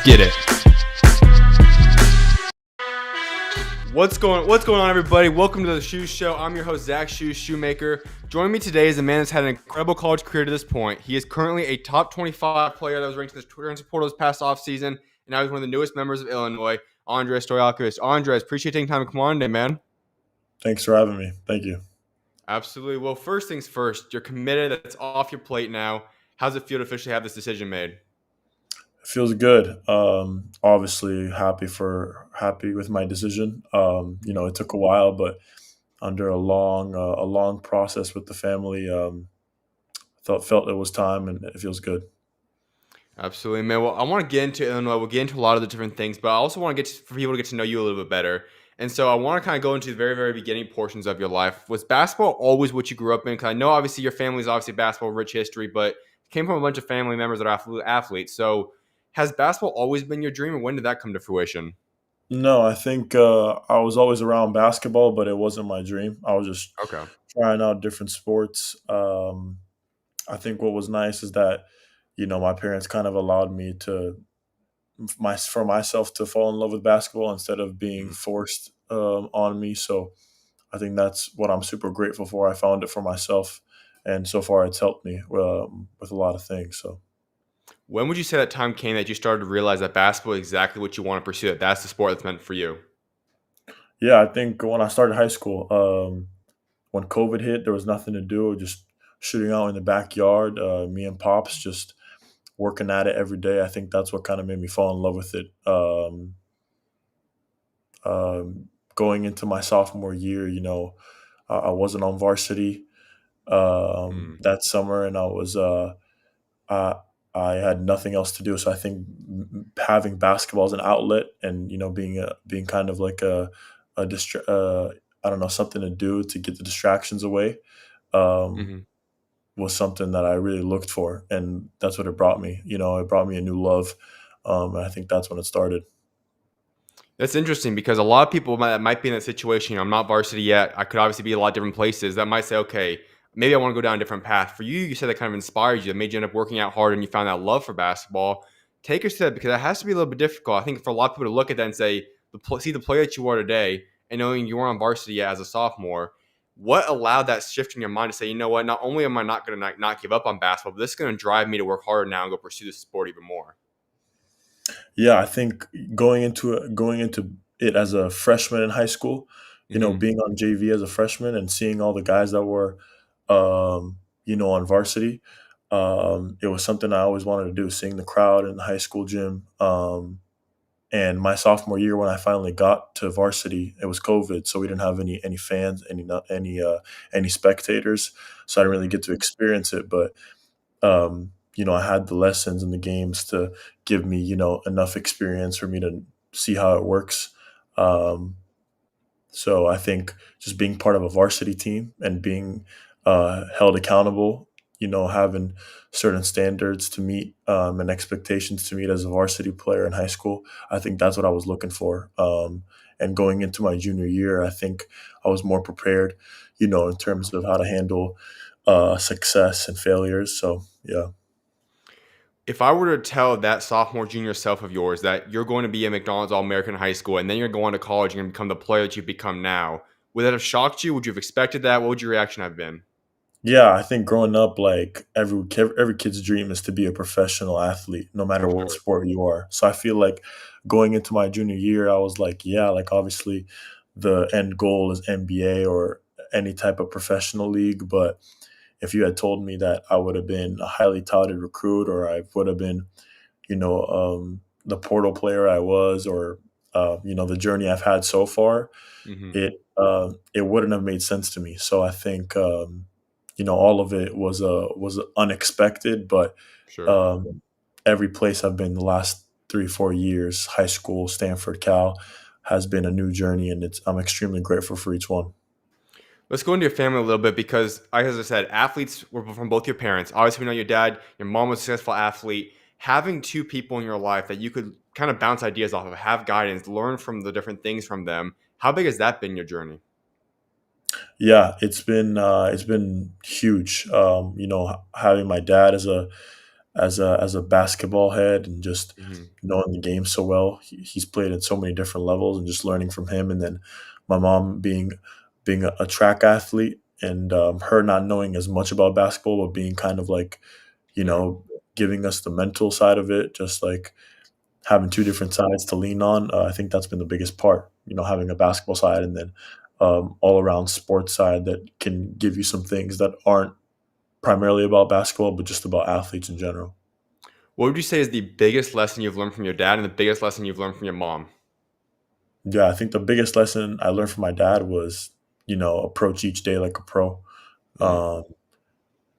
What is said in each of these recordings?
get it. What's going on, everybody? Welcome to the SchuZ Show. I'm your host, Zach SchuZ Shoemaker. Joining me today is a man that's had an incredible college career to this point. He is currently a top 25 player that was ranked in the transfer portal this past offseason, and now he's one of the newest members of Illinois, Andrej Stojakovic. Andrej, appreciate taking time to come on today, man. Thanks for having me. Thank you. Absolutely. Well, first things first, you're committed. That's off your plate now. How's it feel to officially have this decision made? It feels good. Obviously happy with my decision. It took a while, but under a long process with the family, felt it was time, and it feels good. Absolutely, man. Well, I want to get into Illinois. We'll get into a lot of the different things, but I also want to for people to get to know you a little bit better. And so I want to kind of go into the very, very beginning portions of your life. Was basketball always what you grew up in? Because I know obviously your family's obviously basketball rich history, but you came from a bunch of family members that are athletes. So has basketball always been your dream, or when did that come to fruition? No, I think I was always around basketball, but it wasn't my dream. I was just Okay. trying out different sports. I think what was nice is that my parents kind of allowed me to for myself to fall in love with basketball instead of being forced on me. So I think that's what I'm super grateful for. I found it for myself, and so far it's helped me with a lot of things. So When would you say that time came that you started to realize that basketball is exactly what you want to pursue, that that's the sport that's meant for you? yeah, I think when I started high school, when COVID hit, there was nothing to do, just shooting out in the backyard. Me and pops just working at it every day. I think that's what kind of made me fall in love with it. Going into my sophomore year, I wasn't on varsity Mm. that summer, and I, I had nothing else to do. So I think having basketball as an outlet, and being kind of like a I don't know, something to do to get the distractions away, um, Hmm. was something that I really looked for, and that's what it brought me. It brought me a new love, and I think that's when it started. That's interesting because a lot of people might be in that situation. I'm not varsity yet. I could obviously be a lot of different places. That might say, okay, maybe I want to go down a different path. For you, you said that kind of inspired you. It made you end up working out hard and you found that love for basketball. Take us to that because that has to be a little bit difficult. I think for a lot of people to look at that and say, see the player that you are today and knowing you weren't on varsity yet as a sophomore, what allowed that shift in your mind to say, you know what, not only am I not going to not give up on basketball, but this is going to drive me to work harder now and go pursue this sport even more? Yeah, I think going into it as a freshman in high school, Hmm. being on JV as a freshman and seeing all the guys that were, on varsity, it was something I always wanted to do. Seeing the crowd in the high school gym, and my sophomore year when I finally got to varsity, it was COVID, so we didn't have any fans, any spectators, so I didn't really Hmm. get to experience it, but I had the lessons and the games to give me, enough experience for me to see how it works. Um, so I think just being part of a varsity team and being held accountable, having certain standards to meet, and expectations to meet as a varsity player in high school, I think that's what I was looking for. And going into my junior year, I think I was more prepared, in terms of how to handle success and failures. So yeah. If I were to tell that sophomore, junior self of yours that you're going to be a McDonald's All-American in high school and then you're going to college and you're going to become the player that you've become now, would that have shocked you? Would you have expected that? What would your reaction have been? Yeah, I think growing up, like every kid's dream is to be a professional athlete, no matter For what sure. sport you are. So I feel like going into my junior year, I was like, yeah, like obviously the end goal is NBA or any type of professional league. But if you had told me that I would have been a highly touted recruit, or I would have been, the portal player I was, or the journey I've had so far, Hmm. it wouldn't have made sense to me. So I think all of it was unexpected, but Sure. um, every place I've been the last 3 4 years, high school, Stanford, Cal, has been a new journey, and I'm extremely grateful for each one. Let's go into your family a little bit because, like, as I said, athletes were from both your parents. Obviously, we know your dad, your mom was a successful athlete. Having two people in your life that you could kind of bounce ideas off of, have guidance, learn from the different things from them. How big has that been in your journey? Yeah, it's been huge. Having my dad as as a basketball head and just Hmm. knowing the game so well. He's played at so many different levels and just learning from him. And then my mom being a track athlete and her not knowing as much about basketball, but being kind of like, you Yeah. know, giving us the mental side of it, just like having two different sides to lean on. I think that's been the biggest part, having a basketball side and then all around sports side that can give you some things that aren't primarily about basketball, but just about athletes in general. What would you say is the biggest lesson you've learned from your dad and the biggest lesson you've learned from your mom? Yeah, I think the biggest lesson I learned from my dad was, approach each day like a pro. Mm. Um,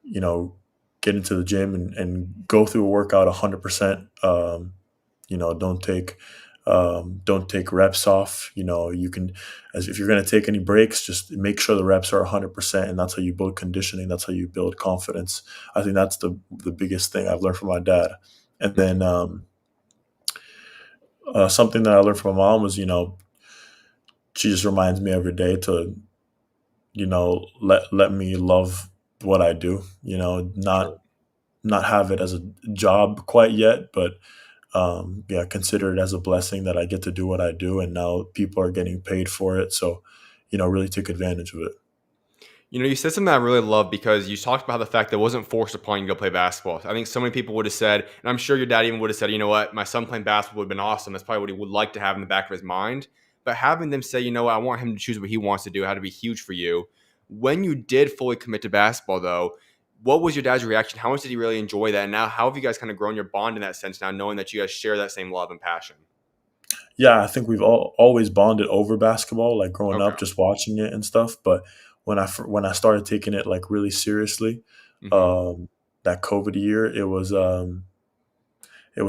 you know, get into the gym and go through a workout 100%. Don't take reps off. You can, as if you're going to take any breaks, just make sure the reps are 100%, and that's how you build conditioning. That's how you build confidence. I think that's the biggest thing I've learned from my dad. And then something that I learned from my mom was, she just reminds me every day to let me love what I do. Sure. Not have it as a job quite yet, but yeah, consider it as a blessing that I get to do what I do, and now people are getting paid for it. So, really take advantage of it. You said something I really love because you talked about the fact that it wasn't forced upon you to go play basketball. I think so many people would have said, and I'm sure your dad even would have said, you know what, my son playing basketball would have been awesome. That's probably what he would like to have in the back of his mind. But having them say, you know what, I want him to choose what he wants to do had to be huge for you. When you did fully commit to basketball, though, what was your dad's reaction? How much did he really enjoy that? And now, how have you guys kind of grown your bond in that sense now, knowing that you guys share that same love and passion? Yeah, I think we've always bonded over basketball, like growing Okay. up, just watching it and stuff. But when I started taking it like really seriously, Hmm. um, that COVID year, it was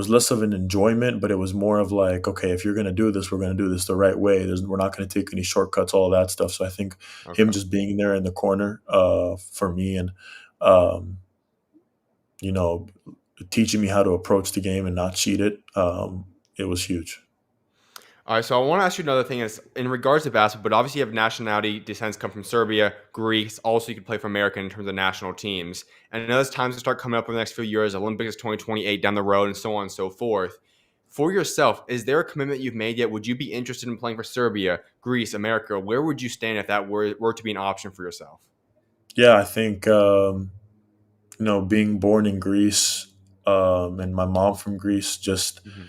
less of an enjoyment, but it was more of like, okay, if you're gonna do this, we're gonna do this the right way. We're not gonna take any shortcuts, all of that stuff. So I think him Okay. just being there in the corner for me and um, you know teaching me how to approach the game and not cheat it, it was huge. All right, so I want to ask you another thing is in regards to basketball, but obviously you have nationality descents come from Serbia, Greece. Also, you can play for America in terms of national teams. And I know as times start coming up in the next few years, Olympics 2028 down the road, and so on and so forth. For yourself, is there a commitment you've made yet? Would you be interested in playing for Serbia, Greece, America? Where would you stand if that were to be an option for yourself? Yeah, I think being born in Greece, and my mom from Greece, just Hmm.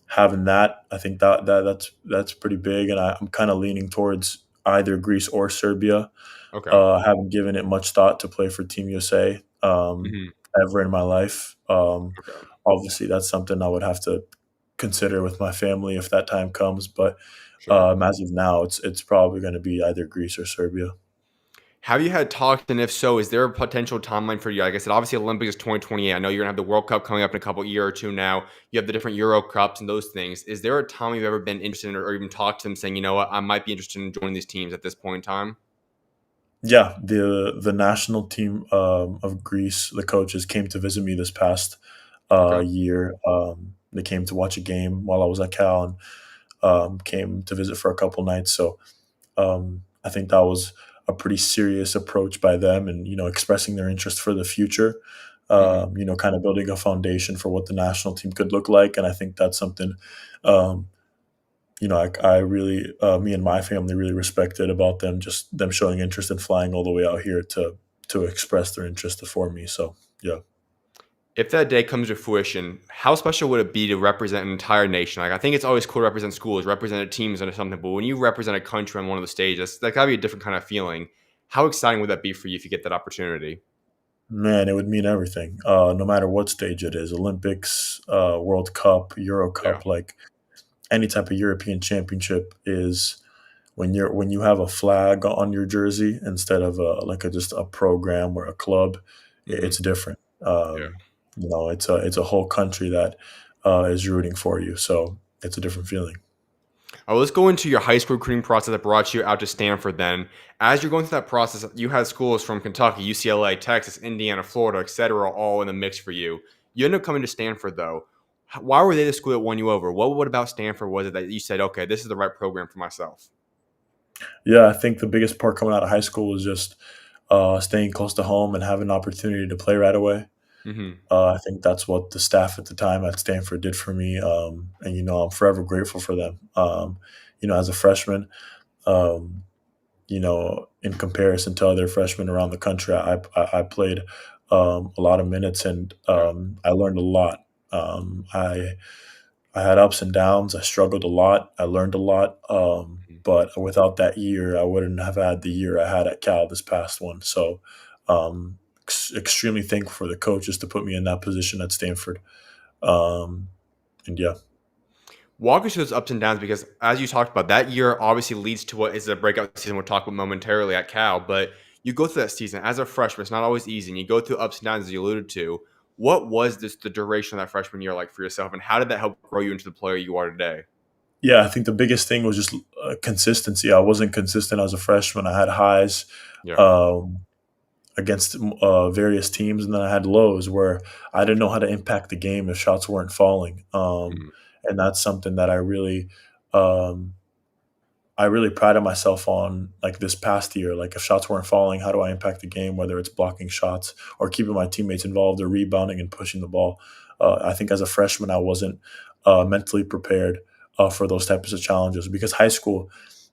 having that, I think that's pretty big, and I'm kind of leaning towards either Greece or Serbia. Okay. I haven't given it much thought to play for Team USA Hmm. ever in my life. Okay. Obviously, that's something I would have to consider with my family if that time comes. But Sure. as of now, it's probably going to be either Greece or Serbia. Have you had talks, and if so, is there a potential timeline for you? Like I said, obviously Olympics is 2028. I know you're gonna have the World Cup coming up in a couple year or two now. You have the different Euro Cups and those things. Is there a time you've ever been interested in or even talked to them saying, you know what, I might be interested in joining these teams at this point in time? Yeah, the national team of Greece, the coaches came to visit me this past Okay. year. They came to watch a game while I was at Cal and came to visit for a couple nights. So I think that was a pretty serious approach by them, and expressing their interest for the future. Hmm. Kind of building a foundation for what the national team could look like, and I think that's something. Um, I really, me and my family really respected about them, just them showing interest in flying all the way out here to express their interest for me. So yeah. If that day comes to fruition, how special would it be to represent an entire nation? Like I think it's always cool to represent schools, represent teams, or something. But when you represent a country on one of the stages, that gotta be a different kind of feeling. How exciting would that be for you if you get that opportunity? Man, it would mean everything. No matter what stage it is, Olympics, World Cup, Euro Yeah. Cup, like any type of European championship is when you have a flag on your jersey instead of just a program or a club, Hmm. it's different. Yeah. It's a whole country that is rooting for you, so it's a different feeling. All right, let's go into your high school recruiting process that brought you out to Stanford then. As you're going through that process, you had schools from Kentucky, UCLA, Texas, Indiana, Florida, etc., all in the mix for you. You ended up coming to Stanford, though. Why were they the school that won you over? What about Stanford was it that you said, okay, this is the right program for myself? Yeah, I think the biggest part coming out of high school was just staying close to home and having an opportunity to play right away. Hmm. I think that's what the staff at the time at Stanford did for me, and I'm forever grateful for them. As a freshman, um, in comparison to other freshmen around the country, I played a lot of minutes, and Yeah. I learned a lot. I had ups and downs. I struggled a lot. I learned a lot. Mhm. But without that year, I wouldn't have had the year I had at Cal this past one. So, extremely thankful for the coaches to put me in that position at Stanford. Um, and yeah. Walk us through those ups and downs because, as you talked about, that year obviously leads to what is a breakout season we'll talk about momentarily at Cal. But you go through that season as a freshman, it's not always easy. And you go through ups and downs, as you alluded to. What was the duration of that freshman year like for yourself, and how did that help grow you into the player you are today? Yeah, I think the biggest thing was just consistency. I wasn't consistent as a freshman. I had highs Yeah. um, against various teams, and then I had lows where I didn't know how to impact the game if shots weren't falling. Mhm. And that's something that um, I really prided myself on, like this past year. Like if shots weren't falling, how do I impact the game? Whether it's blocking shots or keeping my teammates involved or rebounding and pushing the ball. I think as a freshman, I wasn't mentally prepared for those types of challenges because high school,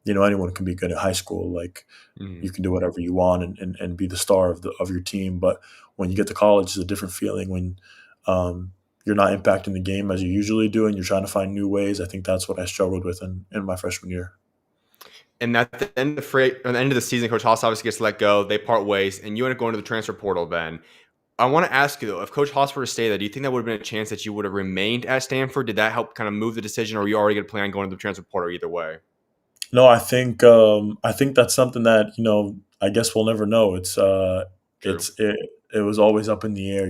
anyone can be good at high school. Like you Mhm. can do whatever you want and be the star of your team. But when you get to college, it's a different feeling when um, you're not impacting the game as you usually do, and you're trying to find new ways. I think that's what I struggled with in my freshman year. And at the end of the season, Coach Haas obviously gets let go. They part ways, and you end up going to the transfer portal. Then I want to ask you though, if Coach Haas were to stay there, do you think that would have been a chance that you would have remained at Stanford? Did that help kind of move the decision, or were you already going to plan on going to the transfer portal either way? No, I think that's something that I guess we'll never know. True. It was always up in the air.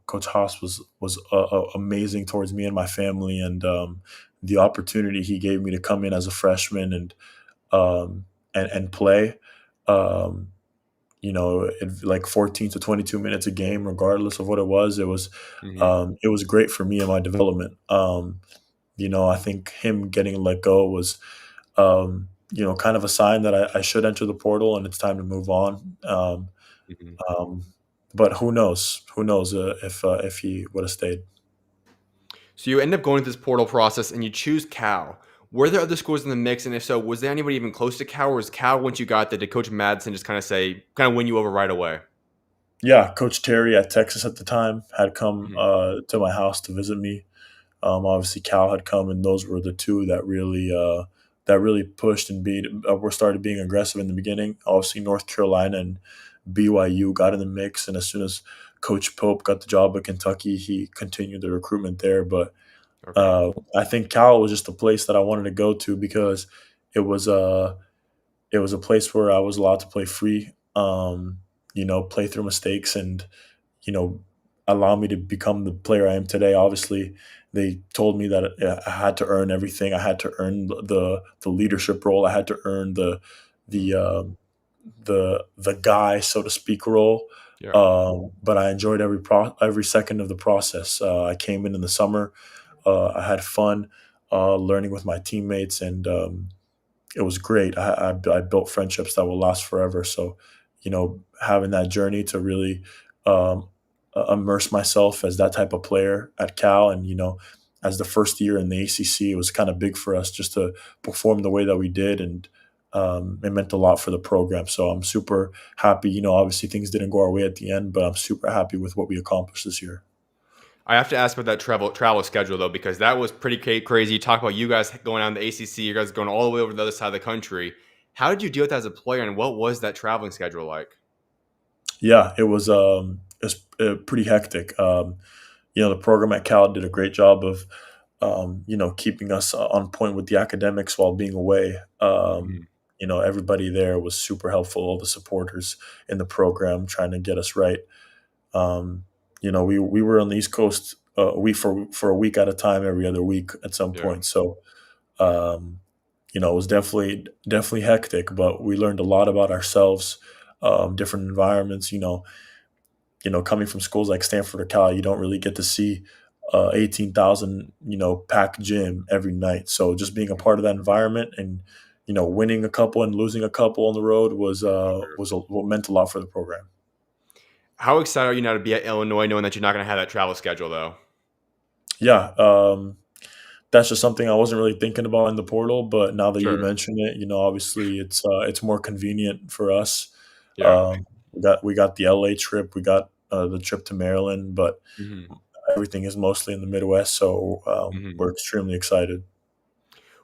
Coach Haas was amazing towards me and my family, and the opportunity he gave me to come in as a freshman um, and play. Um, like 14 to 22 minutes a game, regardless of what it was. Hmm. It was great for me and my development. I think him getting let go was kind of a sign that I should enter the portal and it's time to move on. Hmm. Um, but who knows? Who knows if he would have stayed? So you end up going through this portal process, and you choose Cal. Were there other schools in the mix, and if so, was there anybody even close to Cal, or was Cal once you got there? Did Coach Madsen just kind of win you over right away? Yeah, Coach Terry at Texas at the time had come Hmm. to my house to visit me. Obviously, Cal had come, and those were the two that really pushed and were started being aggressive in the beginning. Obviously, North Carolina and BYU got in the mix, and as soon as Coach Pope got the job at Kentucky, he continued the recruitment there. But Okay. I think Cal was just a place that I wanted to go to because it was a it was a place where I was allowed to play free, play through mistakes and you know, allow me to become the player I am today. Obviously, they told me that I had to earn everything. I had to earn the leadership role. I had to earn the the guy, so to speak, role. Yeah. But I enjoyed every second of the process. I came in the summer. I had fun learning with my teammates, and it was great. I built friendships that will last forever. So, having that journey to really um, immerse myself as that type of player at Cal, and as the first year in the ACC, it was kind of big for us just to perform the way that we did, and it meant a lot for the program. So I'm super happy. Obviously things didn't go our way at the end, but I'm super happy with what we accomplished this year. I have to ask about that travel schedule though, because that was pretty crazy. You talk about you guys going on the ACC, you guys going all the way over to the other side of the country. How did you deal with that as a player, and what was that traveling schedule like? Yeah, it was pretty hectic. The program at Cal did a great job of, keeping us on point with the academics while being away. Mhm. Everybody there was super helpful. All the supporters in the program trying to get us right. We were on the East Coast a week for a week at a time, every other week at some Yeah. point. So, um, it was definitely hectic, but we learned a lot about ourselves, different environments. Coming from schools like Stanford or Cal, you don't really get to see 18,000, packed gym every night. So just being a part of that environment and, winning a couple and losing a couple on the road was Sure. what meant a lot for the program. How excited are you now to be at Illinois, knowing that you're not going to have that travel schedule, though? Yeah, that's just something I wasn't really thinking about in the portal, but now that you Sure. mention it, obviously it's more convenient for us. Yeah. We got the LA trip, we got the trip to Maryland, but Hmm. everything is mostly in the Midwest, so Hmm. we're extremely excited.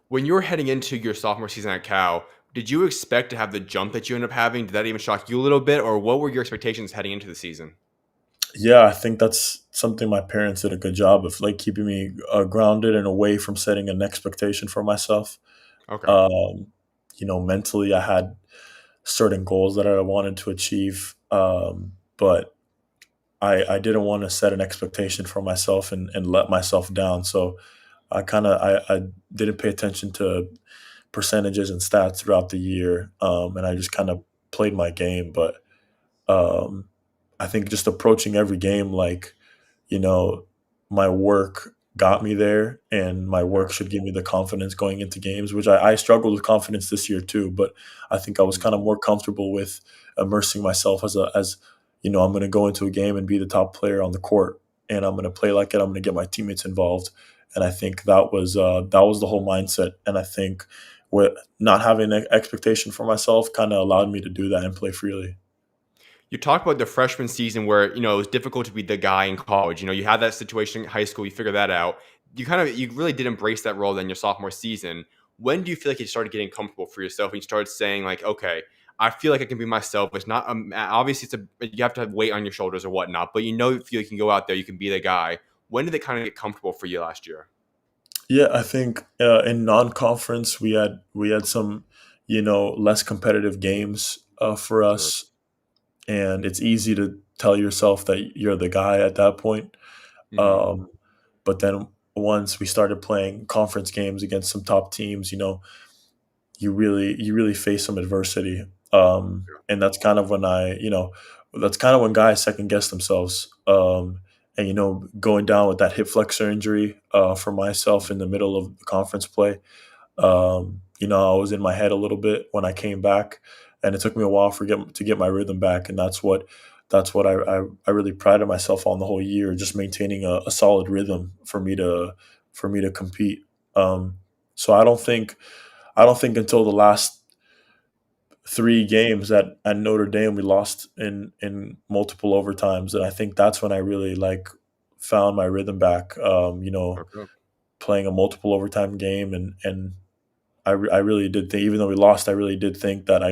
When you were heading into your sophomore season at Cal, did you expect to have the jump that you ended up having? Did that even shock you a little bit, or what were your expectations heading into the season? Yeah, I think that's something my parents did a good job of, like keeping me grounded and away from setting an expectation for myself. Okay. Um, mentally, I had certain goals that I wanted to achieve, but I didn't want to set an expectation for myself and let myself down. So I didn't pay attention to percentages and stats throughout the year, and I just kind of played my game. But um, I think just approaching every game like, you know, my work got me there, and my Yeah. work should give me the confidence going into games, which I struggled with confidence this year too. But I think I was Mhm. kind of more comfortable with immersing myself I'm going to go into a game and be the top player on the court, and I'm going to play like it. I'm going to get my teammates involved, and I think that was the whole mindset. And I think with not having an expectation for myself kind of allowed me to do that and play freely. You talked about the freshman season where, it was difficult to be the guy in college. You had that situation in high school, you figured that out. You really did embrace that role in your sophomore season. When do you feel like you started getting comfortable for yourself and you started saying like, okay, I feel like I can be myself. It's not obviously you have to have weight on your shoulders or whatnot, but you feel you can go out there, you can be the guy. When did it kind of get comfortable for you last year? Yeah, I think in non-conference we had some, less competitive games for Sure. us, and it's easy to tell yourself that you're the guy at that point. Hmm. Um, but then once we started playing conference games against some top teams, you really face some adversity, and that's kind of when guys second guess themselves. And going down with that hip flexor injury for myself in the middle of the conference play, I was in my head a little bit when I came back, and it took me a while to get my rhythm back, and that's what I really prided myself on the whole year, just maintaining a solid rhythm for me to compete. So I don't think until the last three games at Notre Dame we lost in multiple overtimes, and I think that's when I really like found my rhythm back. Okay. Playing a multiple overtime game, and I really did think, even though we lost, I really did think that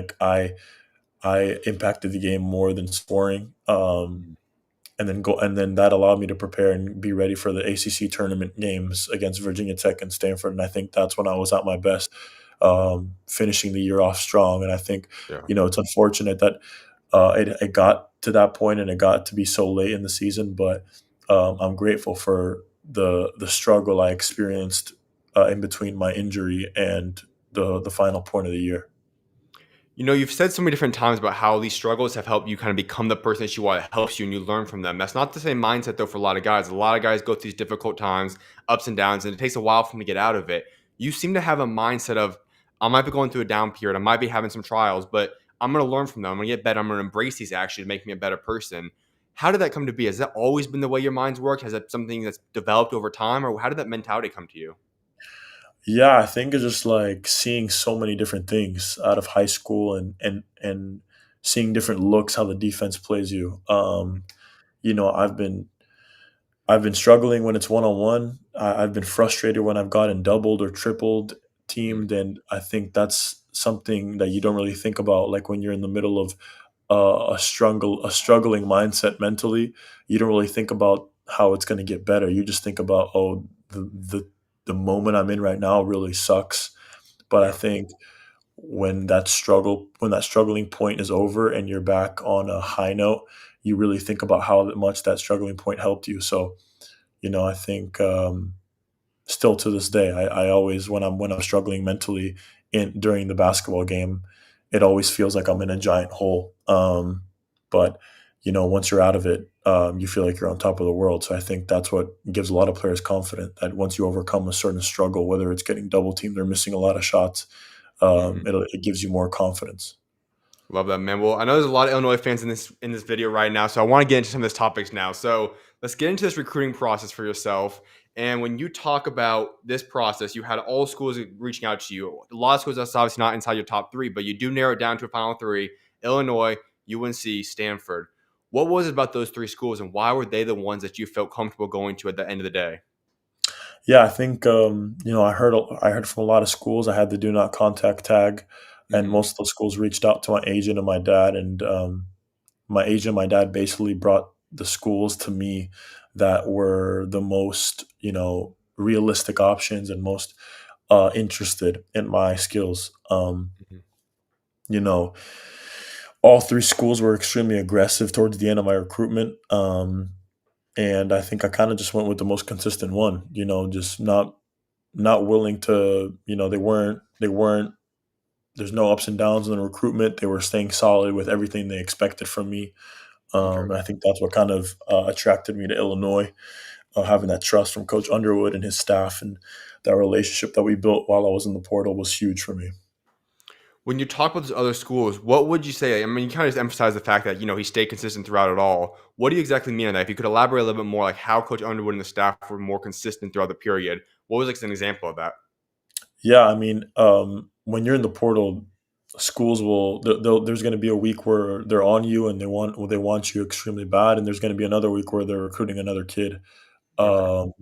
I impacted the game more than scoring. And then that allowed me to prepare and be ready for the ACC tournament games against Virginia Tech and Stanford. And I think that's when I was at my best, finishing the year off strong. And I think, Yeah. it's unfortunate that it got to that point and it got to be so late in the season. But I'm grateful for the struggle I experienced in between my injury and the final point of the year. You've said so many different times about how these struggles have helped you kind of become the person that you are. It helps you and you learn from them. That's not the same mindset though for a lot of guys. A lot of guys go through these difficult times, ups and downs, and it takes a while for them to get out of it. You seem to have a mindset of, I might be going through a down period, I might be having some trials, but I'm going to learn from them. I'm going to get better. I'm going to embrace these actually to make me a better person. How did that come to be? Has that always been the way your mind's worked? Has that something that's developed over time, or how did that mentality come to you? Yeah, I think it's just like seeing so many different things out of high school, and seeing different looks, how the defense plays you. You know, I've been struggling when it's one on one. I've been frustrated when I've gotten doubled or tripled Mhm. teamed, and I think that's something that you don't really think about. Like when you're in the middle of a struggling mindset mentally, you don't really think about how it's going to get better. You just think about, oh, the moment I'm in right now really sucks. But I Yeah. think when that struggling point is over and you're back on a high note, you really think about how much that struggling point helped you. So, I think, still to this day, I always, when I'm struggling mentally in during the basketball game, it always feels like I'm in a giant hole. But once you're out of it, you feel like you're on top of the world. So I think that's what gives a lot of players confidence, that once you overcome a certain struggle, whether it's getting double teamed or missing a lot of shots, Mhm. it gives you more confidence. Love that, man. Well, I know there's a lot of Illinois fans in this video right now, so I want to get into some of these topics now. So let's get into this recruiting process for yourself. And when you talk about this process, you had all schools reaching out to you. A lot of schools that's obviously not inside your top three, but you do narrow it down to a final three: Illinois, UNC, Stanford. What was it about those three schools, and why were they the ones that you felt comfortable going to at the end of the day? Yeah, I think I heard from a lot of schools. I had the do not contact tag, and Hmm. most of those schools reached out to my agent and my dad, and my agent and my dad basically brought the schools to me that were the most realistic options and most interested in my skills. Hmm. You know, all three schools were extremely aggressive towards the end of my recruitment. And I think I kind of just went with the most consistent one, just not willing to, they weren't there's no ups and downs in the recruitment. They were staying solid with everything they expected from me. Okay. And I think that's what kind of attracted me to Illinois, having that trust from Coach Underwood and his staff, and that relationship that we built while I was in the portal was huge for me. When you talk about those other schools, what would you say? I mean, you kind of just emphasize the fact that he stayed consistent throughout it all. What do you exactly mean on that? If you could elaborate a little bit more, like how Coach Underwood and the staff were more consistent throughout the period. What was like an example of that? Yeah, I mean, when you're in the portal, schools there's going to be a week where they're on you and they want you extremely bad, and there's going to be another week where they're recruiting another kid. Okay. Um,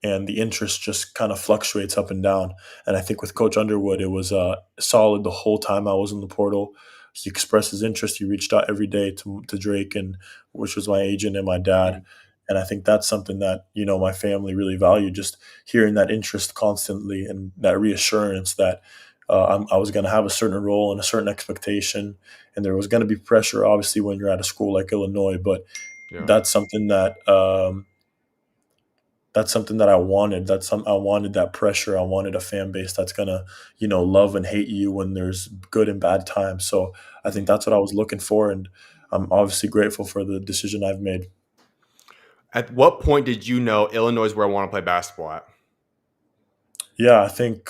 and the interest just kind of fluctuates up and down. And I think with Coach Underwood, it was solid the whole time I was in the portal. He expressed his interest. He reached out every day to Drake, and which was my agent and my dad. Mhm. And I think that's something that my family really valued. Just hearing that interest constantly and that reassurance that I was going to have a certain role and a certain expectation, and there was going to be pressure, obviously, when you're at a school like Illinois. But Yeah. that's something that I wanted. I wanted that pressure. I wanted a fan base that's gonna, love and hate you when there's good and bad times. So I think Mhm. that's what I was looking for, and I'm obviously grateful for the decision I've made. At what point did you know Illinois is where I want to play basketball at? Yeah, I think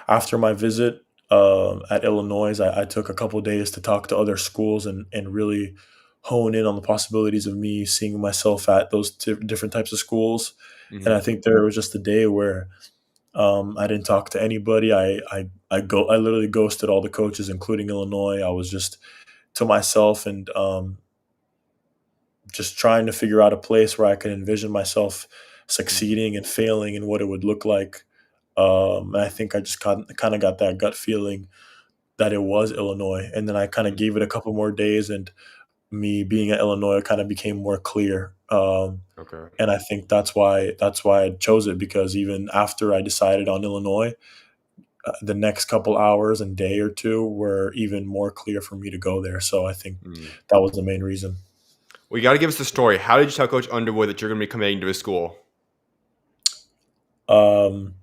after my visit at Illinois, I took a couple days to talk to other schools and really hone in on the possibilities of me seeing myself at those different types of schools. And Hmm. I think there was just a day where I didn't talk to anybody. I literally ghosted all the coaches, including Illinois. I was just to myself and just trying to figure out a place where I could envision myself Hmm. succeeding and failing and what it would look like. And I think I just kind of got that gut feeling that it was Illinois, and then I kind of Hmm. gave it a couple more days, and me being at Illinois kind of became more clear. Okay. And I think that's why I chose it, because even after I decided on Illinois, the next couple hours and day or two were even more clear for me to go there. So I think Mm. that was the main reason. Well, you got to give us the story. How did you tell Coach Underwood that you're going to be committing to his school? Um,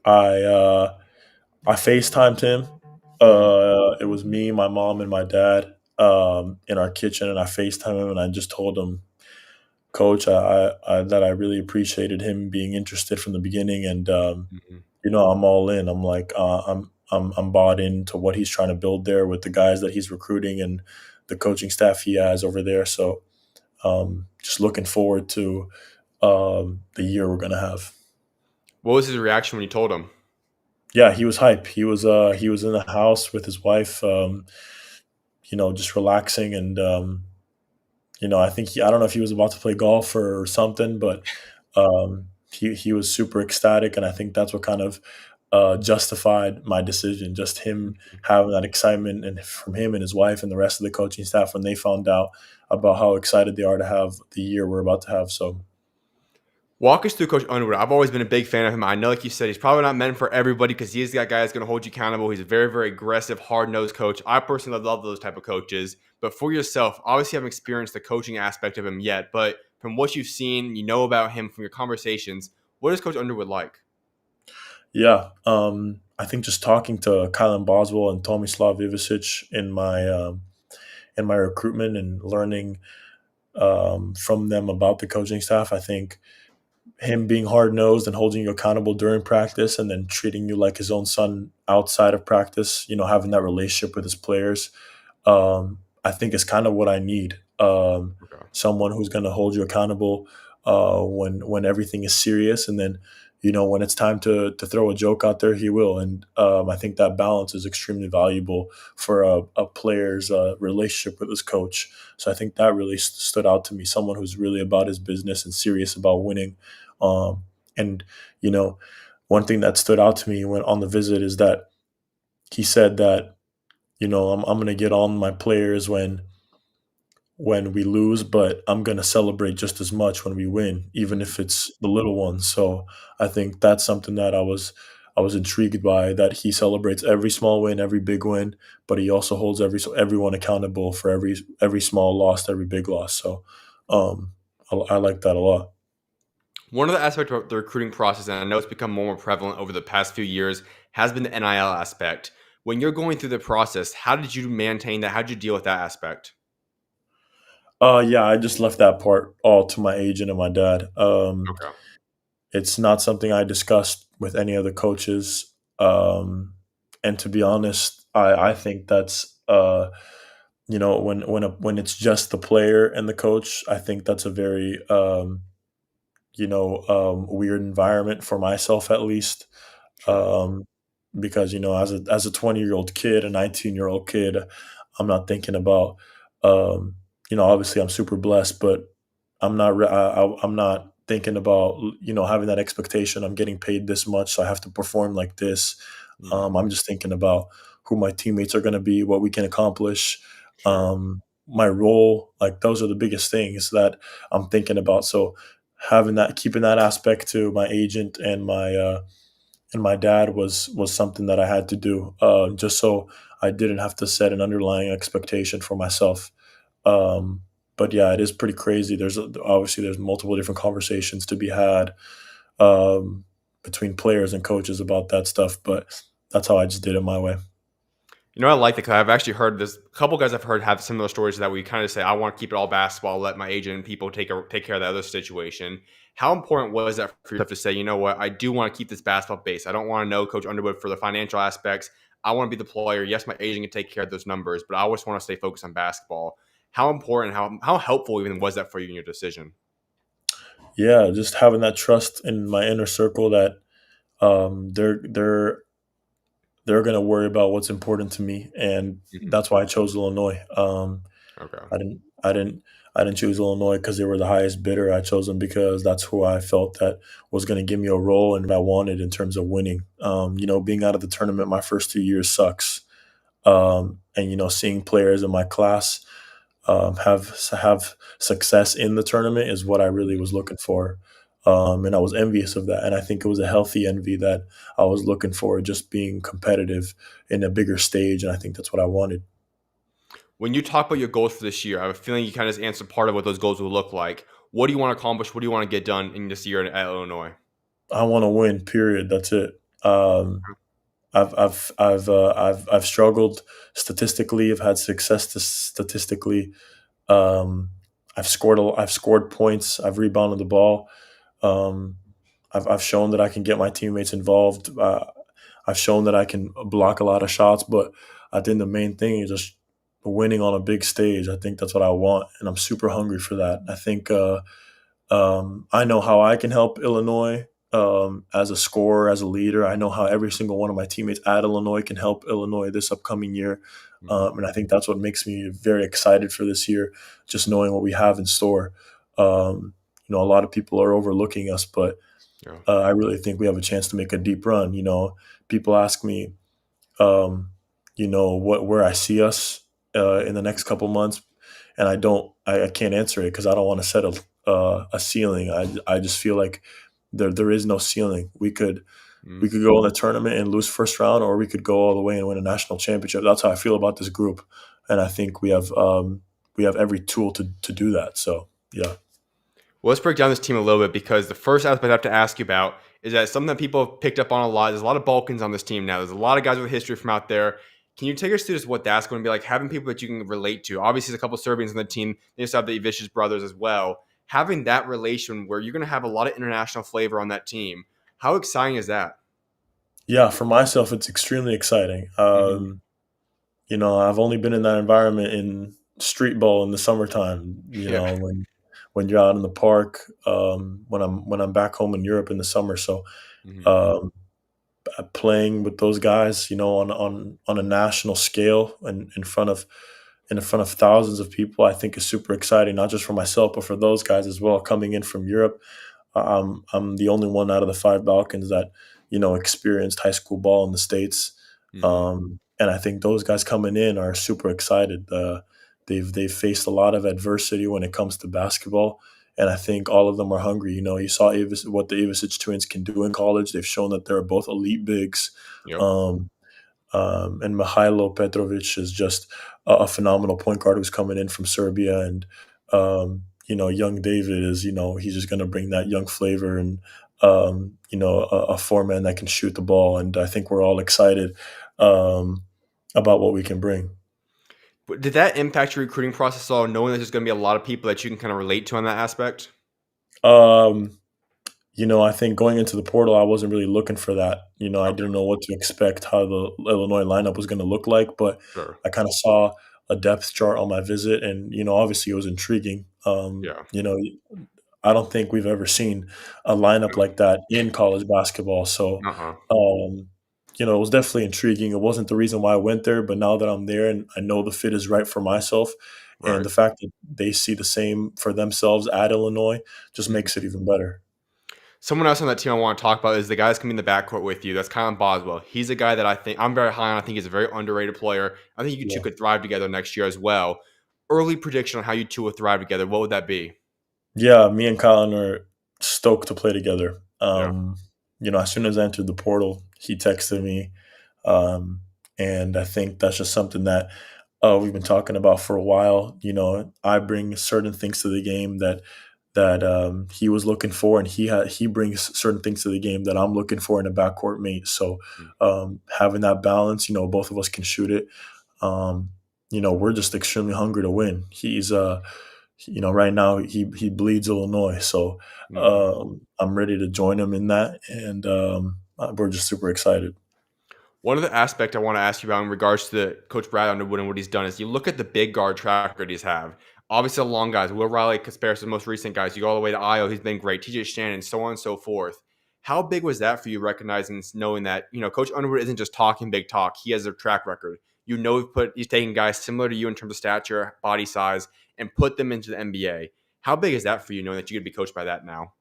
I I FaceTimed him. Hmm. It was me, my mom, and my dad in our kitchen, and I FaceTimed him, and I just told him, Coach, that I really appreciated him being interested from the beginning, and Hmm. I'm all in. I'm like, I'm bought into what he's trying to build there with the guys that he's recruiting and the coaching staff he has over there. So just looking forward to the year we're gonna have. What was his reaction when you told him? Yeah, he was hype. He was in the house with his wife, just relaxing, and I think I don't know if he was about to play golf or something, but he was super ecstatic, and I think that's what kind of justified my decision. Just him having that excitement, and from him and his wife and the rest of the coaching staff when they found out about how excited they are to have the year we're about to have. So Walk us through Coach Underwood. I've always been a big fan of him. I know, like you said, he's probably not meant for everybody because he's that guy that's going to hold you accountable. He's a very, very aggressive, hard-nosed coach. I personally love those type of coaches. But for yourself, obviously, you haven't experienced the coaching aspect of him yet. But from what you've seen, you know about him from your conversations. What is Coach Underwood like? yeah, I think just talking to Kylan Boswell and Tomislav Ivicic in my recruitment and learning from them about the coaching staff, I think him being hard nosed and holding you accountable during practice, and then treating you like his own son outside of practice. Having that relationship with his players, I think is kind of what I need. Okay. Someone who's going to hold you accountable when everything is serious, and then when it's time to throw a joke out there, he will. And I think that balance is extremely valuable for a player's relationship with his coach. So I think that really stood out to me. Someone who's really about his business and serious about winning. And you know, one thing that stood out to me when on the visit is that he said that I'm going to get on my players when we lose, but I'm going to celebrate just as much when we win, even if it's the little ones. So I think that's something that I was intrigued by, that he celebrates every small win, every big win, but he also holds everyone accountable for every small loss, every big loss. So I like that a lot. One of the aspects of the recruiting process, and I know it's become more and more prevalent over the past few years, has been the NIL aspect. When you're going through the process, how did you maintain that? How did you deal with that aspect? Yeah, I just left that part all to my agent and my dad. Okay. It's not something I discussed with any other coaches. And to be honest, I think that's when it's just the player and the coach, I think that's a very weird environment for myself, at least. Sure. Um, because as a 20-year-old kid, a 19-year-old kid, I'm not thinking about obviously I'm super blessed, but I'm not thinking about having that expectation. I'm getting paid this much, so I have to perform like this. Mhm. I'm just thinking about who my teammates are going to be, what we can accomplish, Sure. my role. Like, those are the biggest things that I'm thinking about. So keeping that aspect to my agent and my dad was something that I had to do, just so I didn't have to set an underlying expectation for myself. Um, but yeah, it is pretty crazy. Obviously there's multiple different conversations to be had um, between players and coaches about that stuff. But that's how I just did it my way. I like that because I've actually heard this. A couple guys I've heard have similar stories that we kind of say, "I want to keep it all basketball. Let my agent and people take care of the other situation." How important was that for you to say, you know what, I do want to keep this basketball base. I don't want to know Coach Underwood for the financial aspects. I want to be the player. Yes, my agent can take care of those numbers, but I always want to stay focused on basketball. How important, how helpful even was that for you in your decision? Yeah, just having that trust in my inner circle that they're gonna worry about what's important to me, and Mhm. that's why I chose Illinois. Okay. I didn't I didn't I didn't choose Illinois because they were the highest bidder. I chose them because that's who I felt that was going to give me a role and I wanted in terms of winning. Being out of the tournament my first 2 years sucks. And seeing players in my class have success in the tournament is what I really was looking for. And I was envious of that. And I think it was a healthy envy that I was looking for, just being competitive in a bigger stage. And I think that's what I wanted. When you talk about your goals for this year, I have a feeling you kind of just answered part of what those goals will look like. What do you want to accomplish? What do you want to get done in this year at Illinois? I want to win. Period. That's it. I've struggled statistically. I've had success statistically. Um, I've scored points. I've rebounded the ball. Um, I've shown that I can get my teammates involved. I've shown that I can block a lot of shots. But I think the main thing is just winning on a big stage. I think that's what I want, and I'm super hungry for that. I think I know how I can help Illinois as a scorer, as a leader. I know how every single one of my teammates at Illinois can help Illinois this upcoming year. Mhm. And I think that's what makes me very excited for this year, just knowing what we have in store. A lot of people are overlooking us, but Yeah. I really think we have a chance to make a deep run. People ask me, um, where I see us in the next couple months, and I can't answer it because I don't want to set a ceiling. I just feel like there is no ceiling. We Mhm. could go in the tournament and lose first round, or we could go all the way and win a national championship. That's how I feel about this group, and I think we have every tool to do that. So yeah. Well, let's break down this team a little bit because the first aspect I have to ask you about is that something that people have picked up on a lot. There's a lot of Balkans on this team now. There's a lot of guys with history from out there. Can you take us through just what that's going to be like? Having people that you can relate to. Obviously, there's a couple of Serbians on the team. They just have the Ivici's brothers as well. Having that relation where you're going to have a lot of international flavor on that team, how exciting is that? Yeah, for myself, it's extremely exciting. Hmm. I've only been in that environment in street ball in the summertime. Yeah. When you're out in the park, when I'm back home in Europe in the summer. So Hmm. um, playing with those guys, on a national scale and in front of thousands of people, I think is super exciting. Not just for myself, but for those guys as well. Coming in from Europe, I'm the only one out of the five Balkans that experienced high school ball in the States, Hmm. and I think those guys coming in are super excited. They've faced a lot of adversity when it comes to basketball, and I think all of them are hungry. You saw what the Ivisic twins can do in college. They've shown that they're both elite bigs. Yep. Um, and Mihailo Petrovic is just a phenomenal point guard who's coming in from Serbia. And, young David is, he's just going to bring that young flavor and, a four-man that can shoot the ball. And I think we're all excited um, about what we can bring. But did that impact your recruiting process at all, knowing that there's going to be a lot of people that you can kind of relate to on that aspect? Um, I think going into the portal, I wasn't really looking for that. I Okay. didn't know what to expect, how the Illinois lineup was going to look like, but Sure. I kind of saw a depth chart on my visit, and obviously it was intriguing. Yeah. I don't think we've ever seen a lineup like that in college basketball. So, Uh-huh. um, it was definitely intriguing. It wasn't the reason why I went there, but now that I'm there and I know the fit is right for myself, and Right. the fact that they see the same for themselves at Illinois just Mhm. makes it even better. Someone else on that team I want to talk about is the guy that's coming in the backcourt with you. That's Kylan Boswell. He's a guy that I think I'm very high on. I think he's a very underrated player. I think you two Yeah. could thrive together next year as well. Early prediction on how you two will thrive together. What would that be? Yeah, me and Colin are stoked to play together. Yeah. As soon as I entered the portal, he texted me, um, and I think that's just something that we've been talking about for a while. I bring certain things to the game that he was looking for, and he brings certain things to the game that I'm looking for in a backcourt mate. So Mm. having that balance, both of us can shoot it. Um, we're just extremely hungry to win. Right now he bleeds Illinois, so Mhm. I'm ready to join him in that, and we're just super excited. One of the aspects I want to ask you about in regards to the Coach Brad Underwood and what he's done is you look at the big guard track record he's have. Obviously, the long guys, Will Riley, Kasparis, the most recent guys. You go all the way to Io, he's been great. TJ Shannon, so on and so forth. How big was that for you, recognizing, knowing that Coach Underwood isn't just talking big talk; he has a track record. He's taking guys similar to you in terms of stature, body size, and put them into the NBA. How big is that for you, knowing that you could be coached by that now?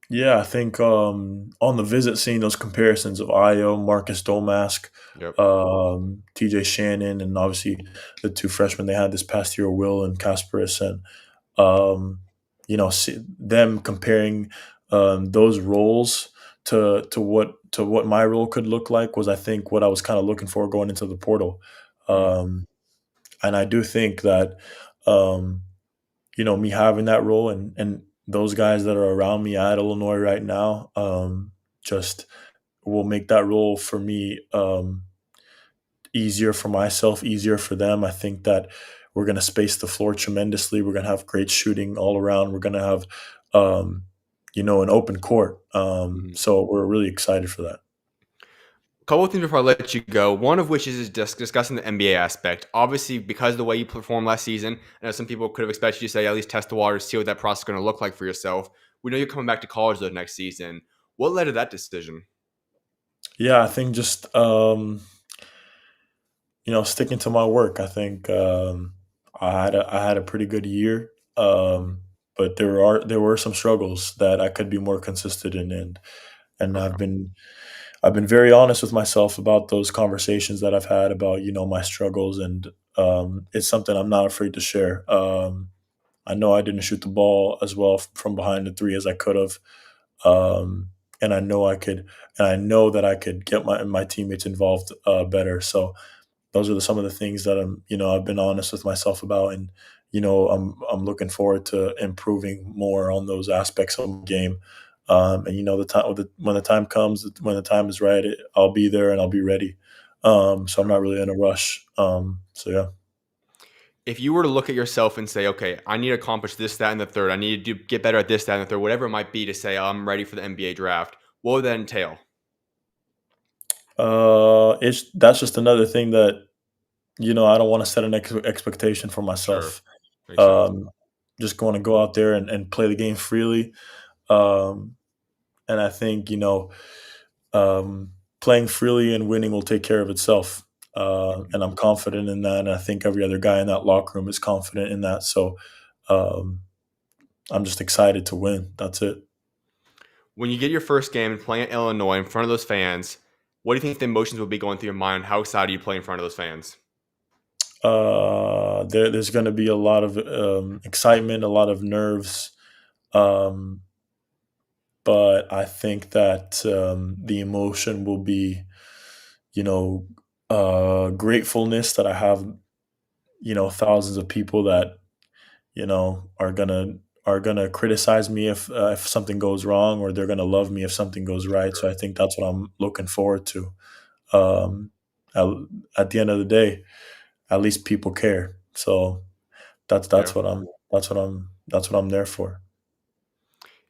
Yeah, I think on the visit, seeing those comparisons of Io, Marcus Domask, Yep. TJ Shannon, and obviously the two freshmen they had this past year, Will and Kasparis, and um, them comparing those roles to what my role could look like was, I think, what I was kind of looking for going into the portal. Mm. Um, and I do think that um, me having that role and those guys that are around me at Illinois right now just will make that role for me easier for myself, easier for them. I think that we're going to space the floor tremendously. We're going to have great shooting all around. We're going to have an open court. Mhm. So we're really excited for that. Couple of things before I let you go. One of which is just discussing the NBA aspect. Obviously, because of the way you performed last season, I know some people could have expected you to say at least test the waters, see what that process is going to look like for yourself. We know you're coming back to college though next season. What led to that decision? Yeah, I think just sticking to my work. I think I had a pretty good year, Mhm. but there were some struggles that I could be more consistent in, and Okay. I've been very honest with myself about those conversations that I've had about my struggles, and it's something I'm not afraid to share. I know I didn't shoot the ball as well from behind the three as I could have, um, and I know I could, and I know that I could get my teammates involved better. So those are some of the things that I've been honest with myself about, and I'm looking forward to improving more on those aspects of the game. And the time when the time comes, when the time is right, I'll be there and I'll be ready. So I'm not really in a rush. So yeah. if you were to look at yourself and say, okay, I need to accomplish this, that, and the third, I need to get better at this, that, and the third, whatever it might be to say I'm ready for the NBA draft, what would that entail? It's that's just another thing that I don't want to set an expectation for Sure. myself. Makes sense. Um, just going to go out there and play the game freely. Um, and I think um, playing freely and winning will take care of itself. Mhm. And I'm confident in that. And I think every other guy in that locker room is confident in that. So um, I'm just excited to win. That's it. When you get your first game and playing at Illinois in front of those fans, what do you think the emotions will be going through your mind? How excited are you play in front of those fans? There's going to be a lot of excitement, a lot of nerves. Um, but I think that the emotion will be, you know, gratefulness that I have, thousands of people that are gonna criticize me if something goes wrong, or they're gonna love me if something goes right. So I think that's what I'm looking forward to. Um, at, at the end of the day, at least people care. So that's Yeah. that's what I'm that's what I'm that's what I'm there for.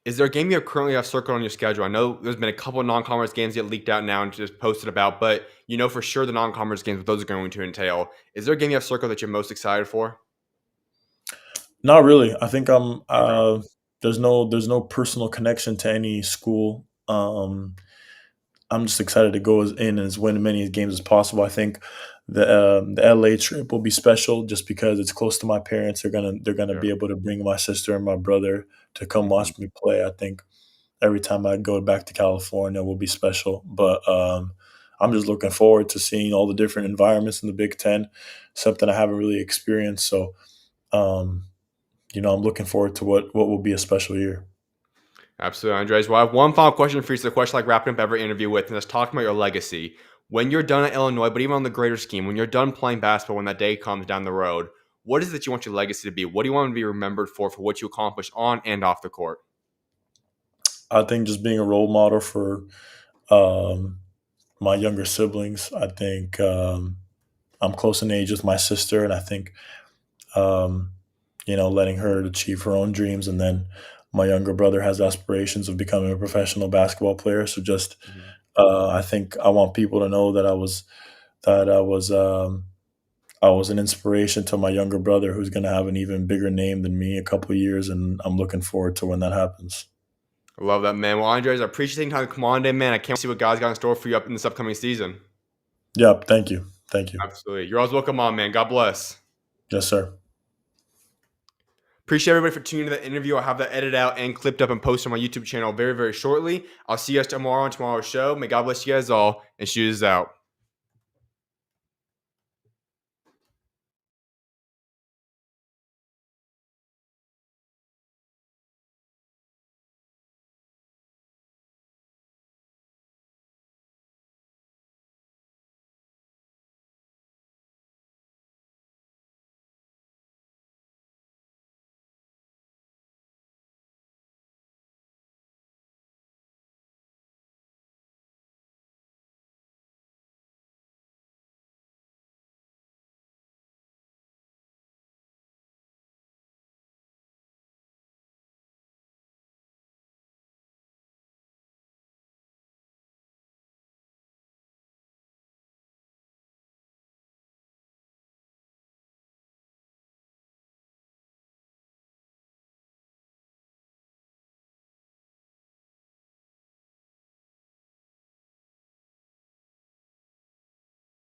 Is there a game you currently have circled on your schedule? I know there's been a couple of non-conference games get leaked out now and just posted about, but you know for sure the non-conference games, what those are going to entail. Is there a game you have circled that you're most excited for? Not really. I think I'm. Okay. There's no personal connection to any school. I'm just excited to go in and win as many games as possible. I think the LA trip will be special just because it's close to my parents. They're gonna Yeah. be able to bring my sister and my brother to come Mhm. watch me play. I think every time I go back to California will be special. But I'm just looking forward to seeing all the different environments in the Big Ten, something I haven't really experienced. So um, I'm looking forward to what will be a special year. Absolutely, Andres. Well, I have one final question for you. So the question I like wrapping up every interview with, and let's talk about your legacy. When you're done at Illinois, but even on the greater scheme, when you're done playing basketball, when that day comes down the road, what is it that you want your legacy to be? What do you want to be remembered for what you accomplished on and off the court? I think just being a role model for um, my younger siblings. I think I'm close in age with my sister, and I think um, letting her achieve her own dreams, and then my younger brother has aspirations of becoming a professional basketball player. So just Mhm. I think I want people to know that I was an inspiration to my younger brother, who's going to have an even bigger name than me in a couple of years, and I'm looking forward to when that happens. I love that, man. Well, Andres, I appreciate taking time to come on today, man. I can't see what God's got in store for you up in this upcoming season. Yep. Thank you. Thank you. Absolutely. You're always welcome on, man. God bless. Yes, sir. Appreciate everybody for tuning into the interview. I'll have that edited out and clipped up and posted on my YouTube channel very, very shortly. I'll see you guys tomorrow on tomorrow's show. May God bless you guys all, and shoot us out.